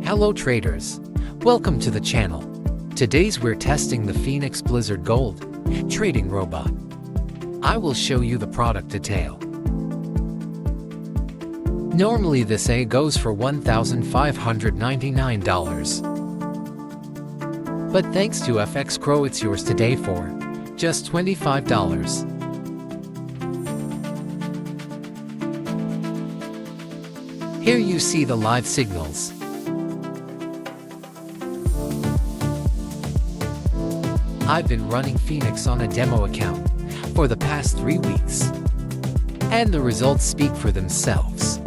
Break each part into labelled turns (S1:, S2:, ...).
S1: Hello traders, welcome to the channel. Today's we're testing the Phoenix Blizzard Gold trading robot. I will show you the product detail. Normally this goes for $1,599. But thanks to FX Crow it's yours today for just $25. Here you see the live signals. I've been running Phoenix on a demo account for the past 3 weeks, and the results speak for themselves.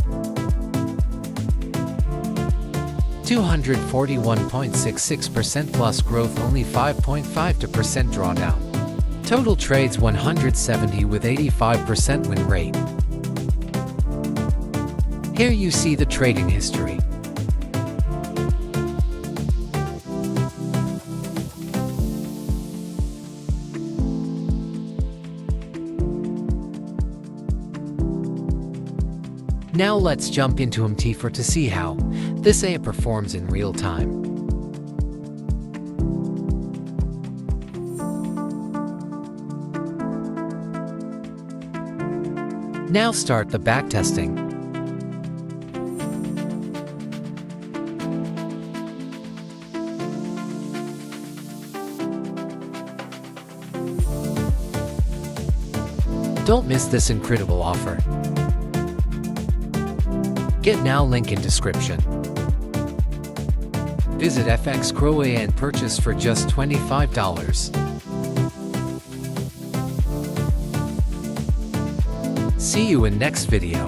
S1: 241.66% plus growth, only 5.52% drawdown. Total trades 170 with 85% win rate. Here you see the trading history. Now let's jump into MT4 to see how this performs in real time. Now start the backtesting. Don't miss this incredible offer. Get now, link in description. Visit FX Crow and purchase for just $25. See you in next video.